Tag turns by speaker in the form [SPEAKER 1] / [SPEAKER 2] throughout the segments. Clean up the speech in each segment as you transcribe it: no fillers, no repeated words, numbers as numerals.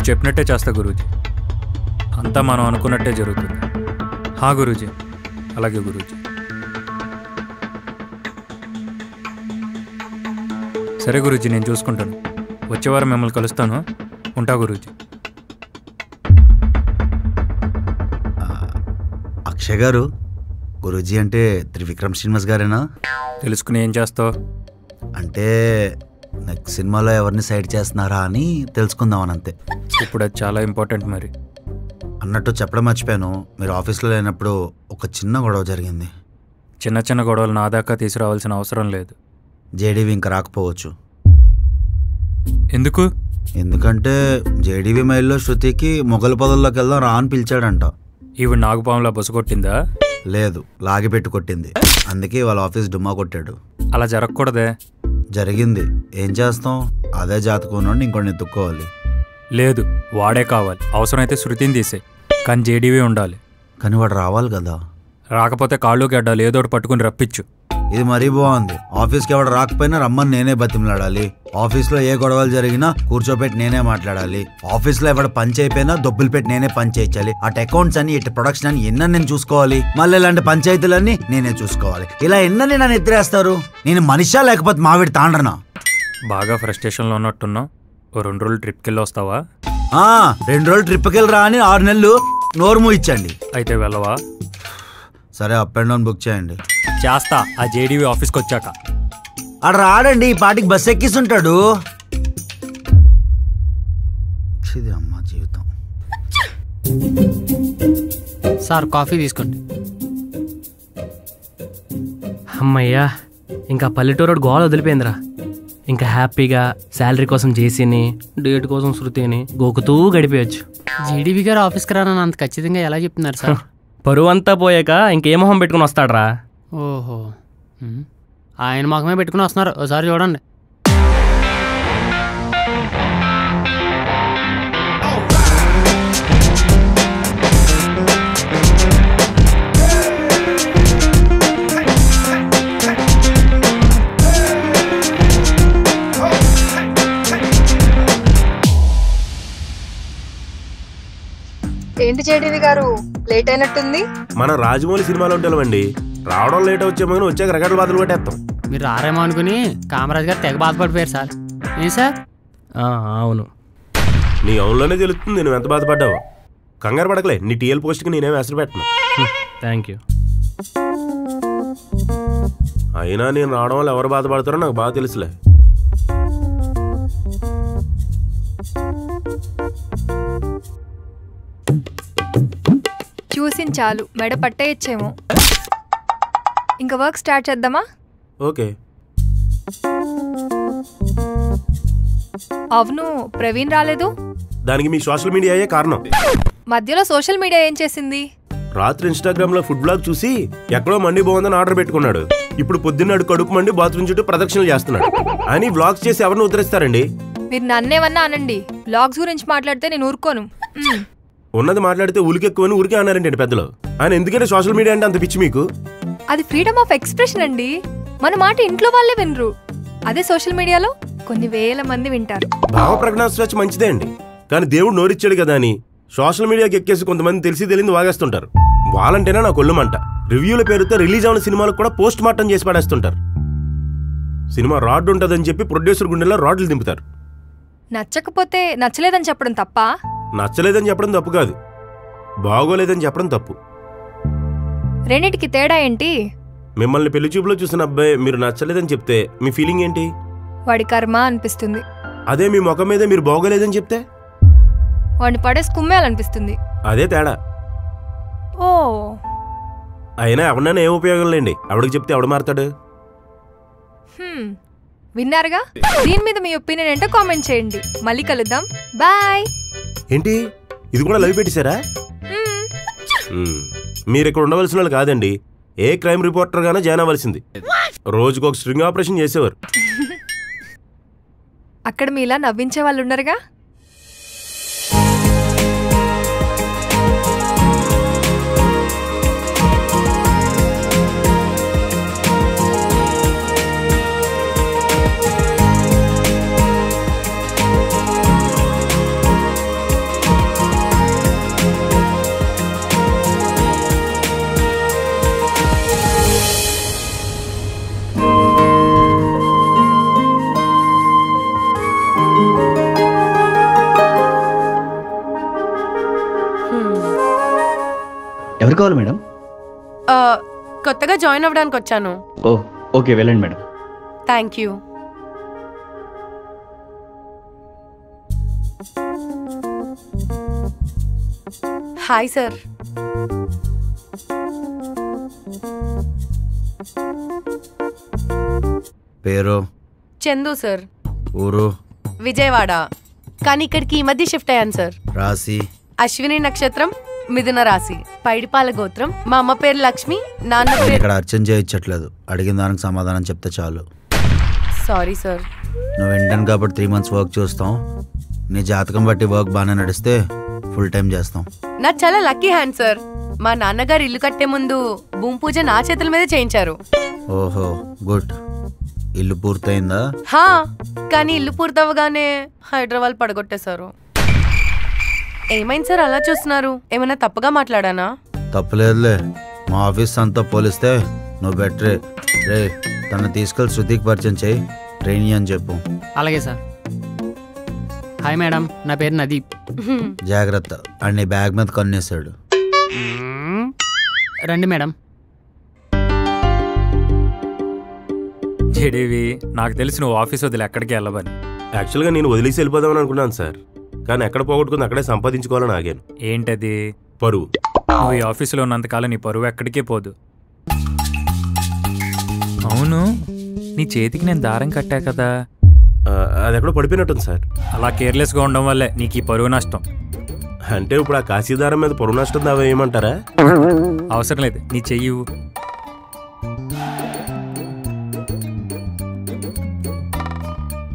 [SPEAKER 1] చెప్పినట్టే చేస్తా గురూజీ. అంతా మనం అనుకున్నట్టే జరుగుతుంది. హా గురూజీ. అలాగే గురూజీ. సరే గురూజీ, నేను చూసుకుంటాను. వచ్చేవారం మిమ్మల్ని కలుస్తాను. ఉంటా గురూజీ.
[SPEAKER 2] అక్షయ్ గారు, గురూజీ అంటే త్రివిక్రమ్ శ్రీనివాస్ గారేనా?
[SPEAKER 1] తెలుసుకుని ఏం చేస్తావు?
[SPEAKER 2] అంటే నెక్స్ట్ సినిమాలో ఎవరిని సైడ్ చేస్తున్నారా అని తెలుసుకుందామని అంతే.
[SPEAKER 1] ఇప్పుడు అది చాలా ఇంపార్టెంట్. మరి
[SPEAKER 2] అన్నట్టు చెప్పడం మర్చిపోయాను, మీరు ఆఫీస్లో లేనప్పుడు ఒక చిన్న గొడవ జరిగింది.
[SPEAKER 1] చిన్న చిన్న గొడవలు నా దాకా తీసుకురావాల్సిన అవసరం లేదు.
[SPEAKER 2] జేడీవి ఇంకా రాకపోవచ్చు.
[SPEAKER 1] ఎందుకు?
[SPEAKER 2] ఎందుకంటే జేడీవి మైల్లో శృతికి మొగల పొదల్లోకి వెళ్దాం రా అని పిలిచాడంట.
[SPEAKER 1] ఈవిడ నాగుపాములా బొస కొట్టిందా?
[SPEAKER 2] లేదు, లాగి పెట్టి కొట్టింది. అందుకే వాళ్ళ ఆఫీస్ డుమ్మా కొట్టాడు.
[SPEAKER 1] అలా జరగకూడదే.
[SPEAKER 2] జరిగింది. ఏం చేస్తాం, అదే జాతకున్నాడు, ఇంకొన్ని ఎత్తుక్కోవాలి.
[SPEAKER 1] లేదు, వాడే కావాలి. అవసరమైతే శృతిని తీసే, కానీ జేడీవీ ఉండాలి.
[SPEAKER 2] కానీ వాడు రావాలి కదా.
[SPEAKER 1] రాకపోతే కాళ్ళు గడ్డాలు ఏదోటి పట్టుకుని రప్పించు.
[SPEAKER 2] ఇది మరీ బాగుంది. ఆఫీస్కి ఎవడు రాకపోయినా రమ్మని నేనే బతిమలాడాలి. ఆఫీస్లో ఏ గొడవలు జరిగినా కూర్చోపెట్టి నేనే మాట్లాడాలి. ఆఫీస్లో ఎవడ పంచ్ అయిపోయినా దొబ్బులు పెట్టి నేనే పంచ్ చేయించాలి. అటు అకౌంట్స్ అని ఇటు ప్రొడక్షన్ అని ఎన్న నేను చూసుకోవాలి. మళ్ళీ ఇలాంటి పంచాయతీలన్నీ నేనే చూసుకోవాలి. ఇలా ఎన్నని నన్ను ఎత్తిరేస్తారు. నేను మనిషా లేకపోతే మావిడి తాండ్రనా?
[SPEAKER 1] బాగా ఫ్రస్ట్రేషన్లో ఉన్నట్టున్నావు. ఓ 2 రోజులు ట్రిప్కి వెళ్ళి వస్తావా?
[SPEAKER 2] 2 రోజులు ట్రిప్కి వెళ్ళి రా అని 6 నెలలు నోరుము ఇచ్చండి.
[SPEAKER 1] అయితే వెళ్ళవా?
[SPEAKER 2] సరే, అప్ అండ్ డౌన్ బుక్ చేయండి.
[SPEAKER 1] చేస్తా. ఆ జేడీవీ ఆఫీస్కి వచ్చాక.
[SPEAKER 2] అక్కడ రాడండి, ఈ పాటికి బస్ ఎక్కిస్తుంటాడు. అమ్మా జీవితం.
[SPEAKER 3] సార్ కాఫీ తీసుకోండి. అమ్మయ్యా, ఇంకా పల్లెటూరు గోల వదిలిపోయిందిరా. ఇంకా హ్యాపీగా శాలరీ కోసం జేసీని, డేట్ కోసం శృతిని గోకుతూ గడిపేయచ్చు.
[SPEAKER 4] జీడీబీ గారు ఆఫీస్కి రానని అంత ఖచ్చితంగా ఎలా చెప్తున్నారు సార్?
[SPEAKER 3] పరువు అంతా పోయాక ఇంకే మొహం పెట్టుకుని వస్తాడరా?
[SPEAKER 4] ఓహో, ఆయన మొహమే పెట్టుకుని వస్తున్నారు. ఒకసారి చూడండి.
[SPEAKER 5] ఏంటి జేడీవి గారు, లేట్ అయినట్టుంది?
[SPEAKER 6] మన రాజమౌళి సినిమాలో ఉంటామండి. రావడం లేట్ వచ్చేమో వచ్చాక రగడలు బాధలు కొట్టేస్తాం.
[SPEAKER 4] మీరు రారేమో అనుకుని కామరాజ్ గారు తెగ బాధపడిపోయారు సార్. ఏం సార్?
[SPEAKER 3] అవును,
[SPEAKER 6] నీ అవునులోనే తెలుస్తుంది నువ్వు ఎంత బాధపడ్డావు. కంగారు పడకలే, నీ టీఎల్ పోస్ట్కి నేనేం ఎసరు పెట్టను.
[SPEAKER 3] Thank you.
[SPEAKER 6] అయినా నేను రావడం వల్ల ఎవరు బాధపడతారో నాకు బాగా తెలుసులే.
[SPEAKER 5] చూసిన చాలు, మెడ పట్టేయచ్చేమో. ఇంకా వర్క్ స్టార్ట్ చేద్దామా?
[SPEAKER 6] ఓకే.
[SPEAKER 5] అవును, ప్రవీణ్ రాలేదు.
[SPEAKER 6] దానికి మీ సోషల్ మీడియాయే కారణం.
[SPEAKER 5] మధ్యలో సోషల్ మీడియా ఏం చేసింది?
[SPEAKER 6] రాత్రి ఇన్స్టాగ్రామ్ లో ఫుడ్ బ్లాగ్ చూసి ఎక్కడో మండి బాగుందని ఆర్డర్ పెట్టుకున్నాడు. ఇప్పుడు పొద్దున్నాడు కడుపు మండి బాత్రూమ్ చుట్టూ ప్రదక్షిణలు చేస్తున్నాడు. అని బ్లాగ్స్ చేసి ఎవరిని ఉద్ధరిస్తారండి?
[SPEAKER 5] మీరు నన్నేమన్నా అనండి, బ్లాగ్స్ గురించి మాట్లాడితే నేను ఊరుకోను.
[SPEAKER 6] ఉన్నది మాట్లాడితే ఉలికెక్కువని ఊరికే అన్నారండి పెద్దలు. ఆయన ఎందుకంటే సోషల్ మీడియా అంటే అంత పిచ్చి మీకు?
[SPEAKER 5] అది ఫ్రీడమ్ ఆఫ్ ఎక్స్ప్రెషన్ అండి. మన మాట ఇంట్లో వాళ్ళే వినరు, అదే సోషల్ మీడియాలో కొన్ని వేల మంది వింటారు.
[SPEAKER 6] భావ ప్రకటన స్వేచ్ఛ మంచిదే అండి, కానీ దేవుడు నోరిచ్చాడు కదా అని సోషల్ మీడియాకి ఎక్కేసి కొంతమంది తెలిసి తెలియదు వాగేస్తుంటారు. వాళ్ళంటేనే నా కొల్లుమంట. రివ్యూల పేరుతో రిలీజ్ అయిన సినిమాలకు కూడా పోస్ట్ మార్టం చేసి పడేస్తుంటారు. సినిమా రాడ్ ఉంటుందని చెప్పి ప్రొడ్యూసర్ గుండెల్లో రాడ్లు దింపుతారు.
[SPEAKER 5] నచ్చకపోతే నచ్చలేదని చెప్పడం తప్ప?
[SPEAKER 6] నచ్చలేదని చెప్పడం తప్పు కాదు, బాగోలేదని చెప్పడం తప్పు.
[SPEAKER 5] రెండిటికి తేడా ఏంటి?
[SPEAKER 6] మిమ్మల్ని పెళ్లి చూపులో చూసిన అబ్బాయి మీరు నచ్చలేదని చెప్తే మీ ఫీలింగ్ ఏంటి?
[SPEAKER 5] వాడి కర్మ అనిపిస్తుంది.
[SPEAKER 6] అదే మీ ముఖం మీద మీరు బాగోలేదని చెప్తే
[SPEAKER 5] వాడిని పడేసి కుమ్మేయాలనిపిస్తుంది.
[SPEAKER 6] అదే తేడా.
[SPEAKER 5] ఓ,
[SPEAKER 6] అయినా ఎవరినైనా ఏం ఉపయోగం లేండి, ఎవడికి చెప్తే ఎవడు మారుతాడు?
[SPEAKER 5] విన్నారుగా. దీని మీద మీ ఒపీనియన్ ఏంటో కామెంట్ చేయండి. మళ్ళీ కలుద్దాం. బాయ్.
[SPEAKER 6] ఏంటి, ఇది కూడా లవ్ పెట్టేశారా? మీరు ఇక్కడ ఉండవలసిన వాళ్ళు కాదండి, ఏ క్రైమ్ రిపోర్టర్ గానే జాయిన్ అవ్వాల్సింది. రోజుకు ఒక స్ట్రింగ్ ఆపరేషన్ చేసేవారు.
[SPEAKER 5] అక్కడ మీలా నవ్వించే వాళ్ళు ఉన్నారుగా.
[SPEAKER 7] ఎవరు కావాలి మేడం?
[SPEAKER 8] కొత్తగా జాయిన్ అవ్వడానికి వచ్చాను.
[SPEAKER 7] ఓ ఓకే, వెళ్ళండి madam.
[SPEAKER 8] Thank you. Hi sir.
[SPEAKER 2] పేరు?
[SPEAKER 8] చందు సార్.
[SPEAKER 2] ఊరు?
[SPEAKER 8] విజయవాడ, కానీ ఇక్కడికి ఈ మధ్య షిఫ్ట్ అయ్యాను సార్.
[SPEAKER 2] రాశి?
[SPEAKER 8] అశ్విని నక్షత్రం, మిథున రాశి, పైడిపాల గోత్రం. మా అమ్మ పేరు లక్ష్మి, నాన్న పేరు.
[SPEAKER 2] ఇక్కడ అర్చన చేయించట్లేదు, అడిగిన దానికి సమాధానం చెప్తే చాలు.
[SPEAKER 8] Sorry sir.
[SPEAKER 2] నువ్వు ఇంటర్న్ కాబట్టి 3 months వర్క్ చూస్తాం. నీ జాతకం బట్టి వర్క్ బాగానే నడిస్తే ఫుల్ టైం చేస్తాం.
[SPEAKER 8] నా చాలా లక్కీ హ్యాండ్ సార్. మా నాన్నగారు ఇల్లు కట్టే ముందు భూమి పూజ నా చేతుల మీద చేయించారు.
[SPEAKER 2] ఓహో గుడ్. ఇల్లు పూర్తయిందా?
[SPEAKER 8] హా, కానీ ఇల్లు పూర్తవగానే హైదరాబాద్ పడగొట్టేశారు. ఏమైంది సార్ అలా చూస్తున్నారు? ఏమైనా తప్పుగా మాట్లాడానా?
[SPEAKER 2] తప్పులేదులే, మా ఆఫీస్ అంతా పోలిస్తే నువ్వు బెటరే. రే, తను తీసుకెళ్ళి శృతికి పరిచయం చేయి, ట్రైనీ అని చెప్పు.
[SPEAKER 4] అలాగే సార్. హాయ్ మేడం, నా పేరు నదీప్.
[SPEAKER 2] జాగ్రత్త, అన్ని బ్యాగ్ మీద కన్నేసాడు.
[SPEAKER 4] రండి మేడం.
[SPEAKER 1] జేడీవి, నాకు తెలిసి నువ్వు ఆఫీస్ వదిలి ఎక్కడికి వెళ్ళవని.
[SPEAKER 6] యాక్చువల్గా నేను వదిలేసి వెళ్ళిపోదామని అనుకున్నాను సార్, కానీ ఎక్కడ పోగొట్టుకుని అక్కడే సంపాదించుకోవాలని ఆగాను.
[SPEAKER 1] ఏంటది?
[SPEAKER 6] పరువు.
[SPEAKER 1] నువ్వు ఈ ఆఫీసులో ఉన్నంతకాలం నీ పరువు ఎక్కడికే పోదు. అవును, నీ చేతికి నేను దారం కట్టా కదా,
[SPEAKER 6] అది ఎక్కడో పడిపోయినట్టుంది సార్.
[SPEAKER 1] అలా కేర్లెస్గా ఉండడం వల్లే నీకు ఈ పరువు నష్టం.
[SPEAKER 6] అంటే ఇప్పుడు ఆ కాశీదారం మీద పరువు నష్టం దావా ఏమంటారా?
[SPEAKER 1] అవసరం లేదు, నీ చెయ్యి.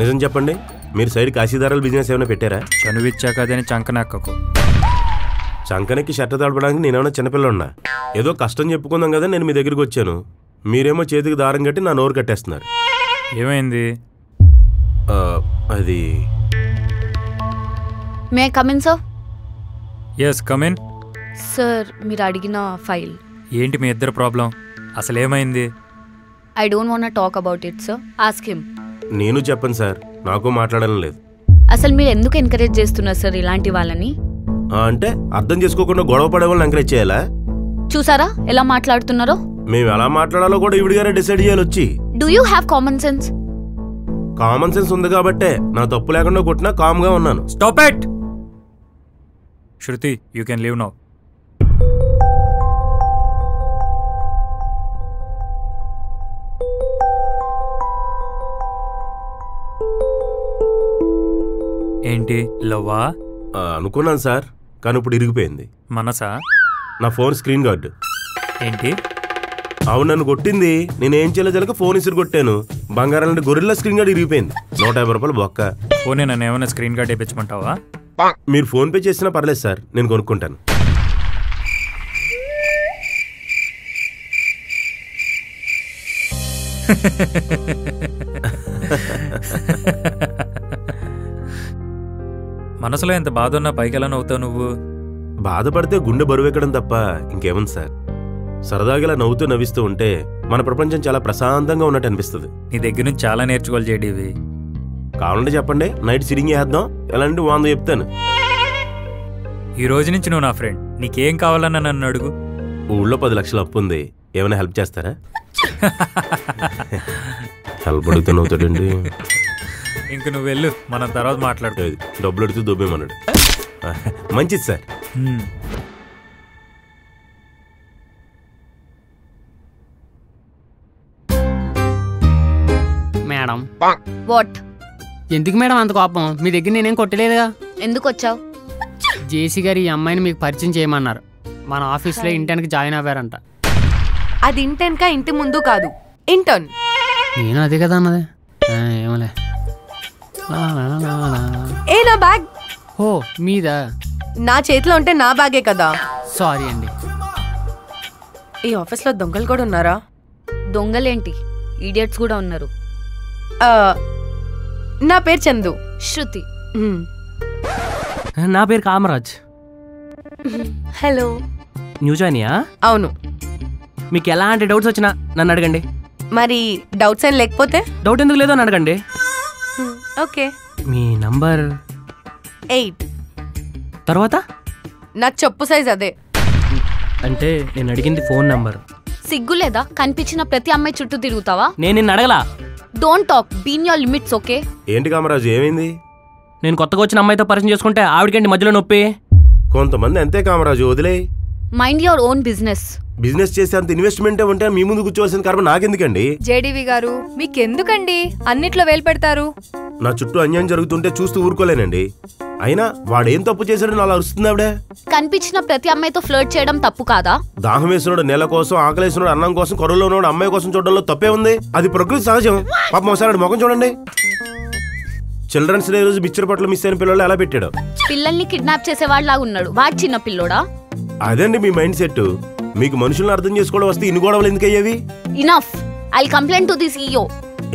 [SPEAKER 6] నిజం చెప్పండి, మీరు సైడ్ కాశీదారాల బిజినెస్ ఏమైనా పెట్టారా?
[SPEAKER 1] చనువిచ్చాక అదని చంకనక్కకు.
[SPEAKER 6] చంకనకి షర్ట్ తడపడానికి నేనేమైనా చిన్నపిల్లన్నా? ఏదో కష్టం చెప్పుకుందాం కదా నేను మీ దగ్గరికి వచ్చాను, మీరేమో చేతికి దారం కట్టి నా నోరు కట్టేస్తున్నారు.
[SPEAKER 1] ఏమైంది?
[SPEAKER 6] అది
[SPEAKER 9] may come in sir?
[SPEAKER 1] Yes come in.
[SPEAKER 9] Sir, మీరు అడిగిన ఫైల్.
[SPEAKER 1] ఏంటి మీ ఇద్దరు ప్రాబ్లం? అసలు ఏమైంది?
[SPEAKER 9] I don't want talk about it sir, ask him.
[SPEAKER 6] నేను చెప్పను సార్, నాకు మాట్లాడడం లేదు.
[SPEAKER 9] అసలు మీరు ఎందుకు ఎంకరేజ్ చేస్తున్నారు సార్ ఇలాంటి వాళ్ళని?
[SPEAKER 6] అంటే అర్థం చేసుకోకుండా గొడవ పడే వాళ్ళని ఎంకరేజ్ చేయాలా?
[SPEAKER 9] చూసారా ఎలా మాట్లాడుతున్నారో?
[SPEAKER 6] మేము ఎలా మాట్లాడాలో కూడా ఇవిడిగానే డిసైడ్ చేయాలి వచ్చి.
[SPEAKER 9] Do you have common sense?
[SPEAKER 6] Common sense ఉంది కాబట్టే నా తప్పు లేకుండా కొట్టినా కామ్గా ఉన్నాను.
[SPEAKER 1] Stop it Shruti, you can leave now. ఏంటి లవ్వా?
[SPEAKER 6] అనుకున్నాను సార్, కానీ ఇప్పుడు ఇరిగిపోయింది.
[SPEAKER 1] మనసా?
[SPEAKER 6] నా ఫోన్ స్క్రీన్ గార్డ్.
[SPEAKER 1] ఏంటి?
[SPEAKER 6] అవును, నన్ను కొట్టింది. నేనేం చేయలేక ఫోన్ ఇసురు కొట్టాను. బంగారం లాంటి గొరిల్లా స్క్రీన్ గార్డ్ ఇరిగిపోయింది. 150 రూపాయలు బొక్క.
[SPEAKER 1] ఫోనే నన్ను ఏమైనా స్క్రీన్ గార్డ్ వేయించమంటావా?
[SPEAKER 6] మీరు ఫోన్ పే చేసినా పర్లేదు సార్, నేను కొనుక్కుంటాను.
[SPEAKER 1] మనసులో ఎంత బాధ ఉన్నా పైకి ఎలా నవ్వుతావు నువ్వు?
[SPEAKER 6] బాధపడితే గుండె బరువెక్కడం తప్ప ఇంకేముంది సార్. సరదాగా ఇలా నవ్వుతూ నవ్విస్తూ ఉంటే మన ప్రపంచం చాలా ప్రశాంతంగా ఉన్నట్టు అనిపిస్తుంది.
[SPEAKER 1] నీ దగ్గర నుంచి చాలా నేర్చుకోవాలి జేడీవి.
[SPEAKER 6] కావాలంటే చెప్పండి, నైట్ సిట్టింగ్ వేద్దాం. ఎలాంటి 100 చెప్తాను.
[SPEAKER 1] ఈ రోజు నుంచి నువ్వు నా ఫ్రెండ్, నీకేం కావాలన్నా నన్ను అడుగు.
[SPEAKER 6] ఊళ్ళో 10 లక్షలు అప్పు ఉంది, ఏమైనా హెల్ప్ చేస్తారా? హెల్ప్ అడిగితే నవ్వుతాడండి.
[SPEAKER 1] ఇంక నువ్వు వెళ్ళు, మనం తర్వాత మాట్లాడుతుంది.
[SPEAKER 6] డబ్బులు అడిగితే దొబ్బేమన్నాడు. మంచిది సార్.
[SPEAKER 4] మేడం.
[SPEAKER 9] వాట్?
[SPEAKER 4] ఎందుకు మేడం అంత కోపం? మీ దగ్గర నేనేం కొట్టలేదుగా.
[SPEAKER 9] ఎందుకు వచ్చావు?
[SPEAKER 4] జేసీ గారు ఈ అమ్మాయిని మీకు పరిచయం చేయమన్నారు. మన ఆఫీస్లో ఇంటర్న్కి జాయిన్ అవ్వారంట.
[SPEAKER 8] అది ఇంటర్న్కా ఇంటి ముందు కాదు, ఇంటర్న్.
[SPEAKER 4] నేను అదే కదా అన్నది. ఏమలే.
[SPEAKER 8] ఏ నా బ్యాగ్?
[SPEAKER 4] ఓ మీదా?
[SPEAKER 8] నా చేతిలో ఉంటే నా బ్యాగే కదా.
[SPEAKER 4] సారీ అండి.
[SPEAKER 8] ఈ ఆఫీస్లో దొంగలు కూడా ఉన్నారా?
[SPEAKER 9] దొంగలేంటి, ఈడియట్స్ కూడా ఉన్నారు.
[SPEAKER 8] నా పేరు చందు.
[SPEAKER 9] శృతి.
[SPEAKER 3] నా పేరు కామరాజ్.
[SPEAKER 8] హలో.
[SPEAKER 3] న్యూ జాయినియా?
[SPEAKER 8] అవును.
[SPEAKER 3] మీకు ఎలాంటి డౌట్స్ వచ్చినా నన్ను అడగండి.
[SPEAKER 8] మరి డౌట్స్ ఏం లేకపోతే?
[SPEAKER 3] డౌట్ ఎందుకు లేదో అని అడగండి.
[SPEAKER 8] ఓకే.
[SPEAKER 3] మీ నంబర్
[SPEAKER 8] 8.
[SPEAKER 3] తర్వాత
[SPEAKER 8] నాకు చెప్పు సైజ్ అదే.
[SPEAKER 3] అంటే నేను అడిగింది ఫోన్ నంబర్.
[SPEAKER 9] సిగ్గు లేదా? కనిపించిన ప్రతి అమ్మాయి చుట్టూ తిరుగుతావా?
[SPEAKER 3] నేను నిన్ను అడగలా.
[SPEAKER 9] Don't talk, be in your limits, okay?
[SPEAKER 6] ఏంటి కామరాజు ఏమైంది?
[SPEAKER 3] నేను కొత్తగా వచ్చిన అమ్మాయితో పరిచయం చేసుకుంటే ఆవిడకండి మధ్యలో నొప్పి.
[SPEAKER 6] కొంతమంది అంతే కామరాజు, వదిలే.
[SPEAKER 9] Mind your own business.
[SPEAKER 6] Business చేసే అంత ఇన్వెస్ట్మెంటే ఉంటే మీ ముందు కూర్చోవలసిన కర్మ నాకెందుకండి?
[SPEAKER 5] జేడీవి గారు మీకెందుకండి అన్నిట్లో వేలు పెడతారు?
[SPEAKER 6] నా చుట్టూ అన్యాయం జరుగుతుంటే చూస్తూ ఊరుకోలేనండి. అయినా వాడేం తప్పు చేశాడని అలా అరుస్తుంది ఆవిడ.
[SPEAKER 9] కనిపించిన ప్రతి అమ్మాయితో ఫ్లర్ట్ చేయడం తప్పు కాదా?
[SPEAKER 6] దాహం వేసినోడు నెల కోసం, ఆకలేసినోడు అన్నం కోసం, కరువులో ఉన్నోడు అమ్మాయి కోసం చూడడంలో తప్పే ఉంది. అది ప్రకృతి సహజం. పాపం ఒకసారి ముఖం చూడండి. చిల్డ్రన్స్ డే రోజు బిచ్చర్ పట్ల మిస్ అయిన పిల్లలు ఎలా పెట్టాడు.
[SPEAKER 9] పిల్లల్ని కిడ్నాప్ చేసేవాడిలా ఉన్నాడు. వాడు చిన్న పిల్లోడా?
[SPEAKER 6] అదండి మీ మైండ్ సెట్. మీకు మనుషులను అర్థం చేసుకోవడం వస్తే ఇన్ని గొడవలు ఎందుకు అయ్యేవి?
[SPEAKER 9] Enough, I complaint to the CEO.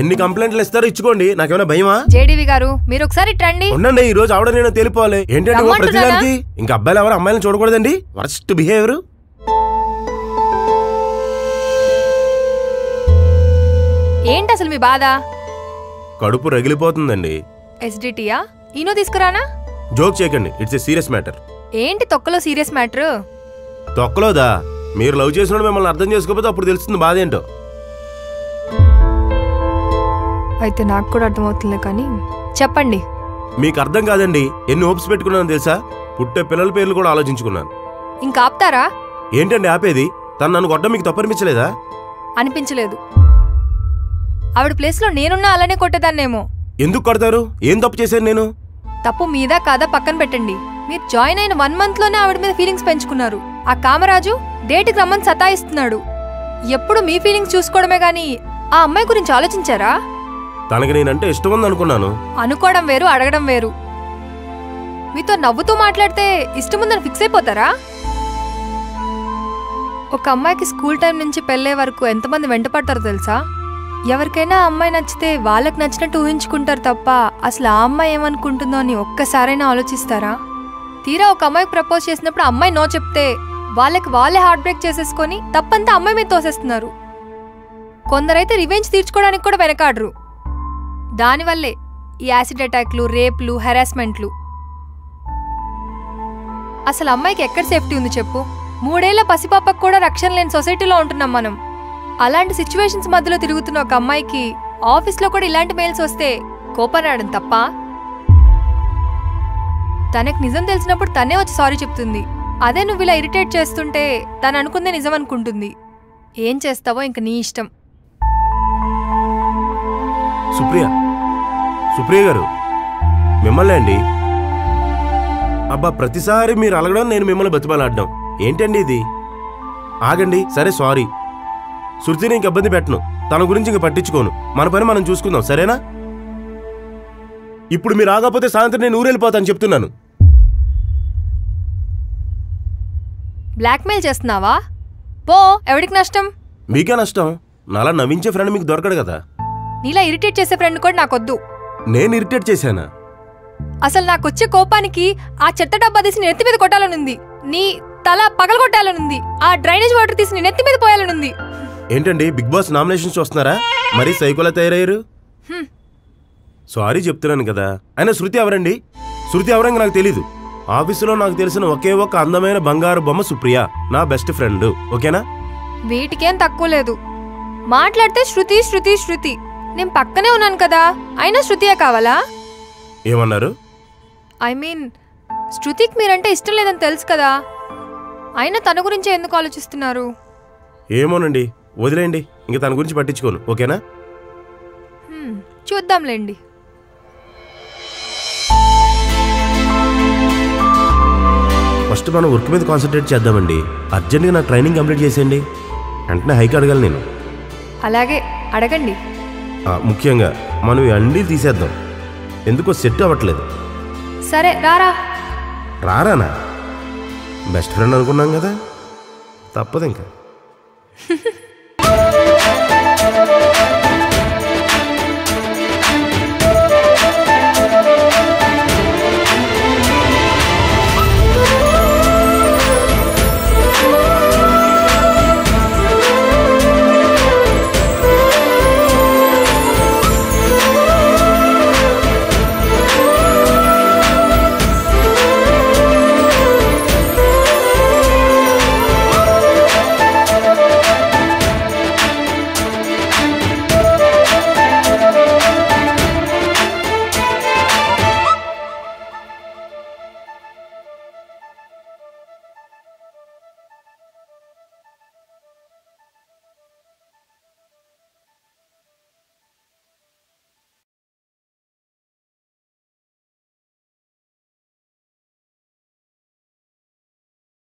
[SPEAKER 6] ఎన్ని కంప్లైంట్లు ఇస్తారో ఇచ్చుకోండి, నాకేమైనా భయమా?
[SPEAKER 5] జేడీవి గారు మీరు ఒకసారి రండి.
[SPEAKER 6] ఉండండి, ఈ రోజు ఆవిడ నేను తెలిపోవాలి. ఏంటంటే ప్రతిదానికి ఇంకా అబ్బాయిలు ఎవరు అమ్మాయిలను చూడకూడదండి. Worst behaviour.
[SPEAKER 5] ఏంటి అసలు మీ బాధ?
[SPEAKER 6] కడుపు రగిలిపోతుందండి.
[SPEAKER 5] ఎస్డిటియా? ఈనో తీసుకురానా?
[SPEAKER 6] జోక్ చేయకండి, ఇట్స్ ఏ సీరియస్ మ్యాటర్.
[SPEAKER 5] ఏంటి తొక్కలో సీరియస్ మ్యాటర్?
[SPEAKER 6] తొక్కలోదా? మీరు లవ్ చేసినోడు మిమ్మల్ని అర్థం చేసుకోకపోతే అప్పుడు తెలుస్తుంది బాధ ఏంటో.
[SPEAKER 5] అయితే నాకు కూడా అర్థమవుతుంది, కానీ చెప్పండి.
[SPEAKER 6] మీకు అర్థం కాదండి. ఎన్ని హోప్స్ పెట్టుకున్నాను తెలుసా? పుట్టే పిల్లల పేర్లు కూడా ఆలోచించుకున్నాను.
[SPEAKER 5] ఇంకా ఆపుతారా?
[SPEAKER 6] ఏంటండి ఆపేది? తను నన్ను కొట్టడం మీకు తప్పనిపించలేదా?
[SPEAKER 5] అనిపించలేదు. ఆవిడ ప్లేస్ లో నేనున్నా అలానే కొట్టేదాన్నేమో.
[SPEAKER 6] ఎందుకు కొడతారు? ఏం తప్పు చేశాను నేను?
[SPEAKER 5] తప్పు మీద కాదా పక్కన పెట్టండి. మీరు జాయిన్ అయిన 1 month లోనే ఆవిడ మీద ఫీలింగ్స్ పెంచుకున్నారు. ఆ కామరాజు డేట్కి రమ్మని సతాయిస్తున్నాడు. ఎప్పుడు మీ ఫీలింగ్స్ చూసుకోవడమే గానీ ఆ అమ్మాయి గురించి ఆలోచించారా?
[SPEAKER 6] తనకి నేనంటే ఇష్టం ఉంది అనుకున్నాను.
[SPEAKER 5] అనుకోవడం వేరు, అడగడం వేరు. మీతో నవ్వుతూ మాట్లాడితే ఇష్టముందని ఫిక్స్ అయిపోతారా? ఒక అమ్మాయికి స్కూల్ టైం నుంచి పెళ్ళే వరకు ఎంతమంది వెంట పడతారో తెలుసా? ఎవరికైనా అమ్మాయి నచ్చితే వాళ్ళకి నచ్చినట్టు ఊహించుకుంటారు తప్ప అసలు ఆ అమ్మాయి ఏమనుకుంటుందో అని ఒక్కసారైనా ఆలోచిస్తారా? తీరా ఒక అమ్మాయికి ప్రపోజ్ చేసినప్పుడు అమ్మాయి నో చెప్తే వాళ్ళకి వాళ్ళే హార్ట్ బ్రేక్ చేసేసుకొని తప్పంతా అమ్మాయి మీద తోసేస్తున్నారు. కొందరైతే రివెంజ్ తీర్చుకోవడానికి కూడా వెనకాడరు. దానివల్లే ఈ యాసిడ్ అటాక్లు, రేప్లు, హెరాస్మెంట్లు. అసలు అమ్మాయికి ఎక్కడ సేఫ్టీ ఉంది చెప్పు? 3 ఏళ్ల పసిపాపకు కూడా రక్షణ లేని సొసైటీలో ఉంటున్నాం మనం. అలాంటి సిచ్యువేషన్స్ మధ్యలో తిరుగుతున్న ఒక అమ్మాయికి ఆఫీస్లో కూడా ఇలాంటి మెయిల్స్ వస్తే కోపం రావడం తప్ప? తనకు నిజం తెలిసినప్పుడు తనే వచ్చి సారీ చెప్తుంది. అదే నువ్వు ఇలా ఇరిటేట్ చేస్తుంటే తను అనుకుందే నిజం అనుకుంటుంది. ఏం చేస్తావో ఇంక నీ ఇష్టం.
[SPEAKER 6] సుప్రియ గారు, మిమ్మల్ని అండి. అబ్బా, ప్రతిసారి మీరు అలగడం, నేను మిమ్మల్ని బతిమాలాడడం ఏంటండి ఇది? ఆగండి. సరే సారీ. శృతిని ఇంక ఇబ్బంది పెట్టను. తన గురించి ఇంక పట్టించుకోను. మన పని మనం చూసుకుందాం, సరేనా? ఇప్పుడు మీరు ఆగకపోతే సాయంత్రం నేను ఊరెళ్ళిపోతాను చెప్తున్నాను.
[SPEAKER 5] బ్లాక్మెయిల్ చేస్తున్నావా? పో, ఎవడికి నష్టం?
[SPEAKER 6] మీకే నష్టం. నాలా నవ్వించే ఫ్రెండ్ మీకు దొరకడు కదా.
[SPEAKER 5] నీలా ఇరిటేట్ చేసే ఫ్రెండ్ కూడా నాకొద్దు.
[SPEAKER 6] నేను ఇరిటేట్ చేశానా?
[SPEAKER 5] అసలు నాకొచ్చే కోపానికి ఆ చెత్త డబ్బా తీసి నెత్తి మీద కొట్టాలనుంది. నీ తల పగలగొట్టాలనుంది. ఆ డ్రైనేజ్ వాటర్ తీసి నెత్తి మీద పోయాలనుంది.
[SPEAKER 6] ఏంటండి బిగ్ బాస్ నామినేషన్స్ వస్తున్నారా? మరీ సైకోలా తయారయ్యారు. సారీ చెప్తున్నాను కదా. అయినా శృతి ఎవరండి? శృతి ఎవరంగా నాకు తెలీదు. ఆఫీసులో నాకు తెలిసిన ఒకే ఒక అందమైన బంగారు బొమ్మ సుప్రియ, నా బెస్ట్ ఫ్రెండ్. ఓకేనా?
[SPEAKER 5] వీటికేం తక్కువ లేదు. మాట్లాడితే శృతి శృతి శృతి. నేను పక్కనే ఉన్నాను కదా, అయినా శృతియే కావాలా?
[SPEAKER 6] ఏమన్నారు?
[SPEAKER 5] ఐ మీన్ శృతికి మీరంటే ఇష్టం లేదని తెలుసు కదా, అయినా తన గురించి ఎందుకు ఆలోచిస్తున్నారు?
[SPEAKER 6] ఏమోనండి, వదిలేయండి. ఇంక తన గురించి పట్టించుకోను. ఓకేనా?
[SPEAKER 5] చూద్దాంలేండి.
[SPEAKER 6] ఫస్ట్ మనం వర్క్ మీద కాన్సన్ట్రేట్ చేద్దామండి. అర్జెంట్గా నా ట్రైనింగ్ కంప్లీట్ చేసేయండి. వెంటనే హైక్ అడగాలి నేను.
[SPEAKER 5] అలాగే అడగండి.
[SPEAKER 6] ముఖ్యంగా మనం అన్నీ తీసేద్దాం. ఎందుకో సెట్ అవ్వట్లేదు.
[SPEAKER 5] సరే రారా.
[SPEAKER 6] రారానా? బెస్ట్ ఫ్రెండ్ అనుకున్నాం కదా, తప్పదు ఇంకా.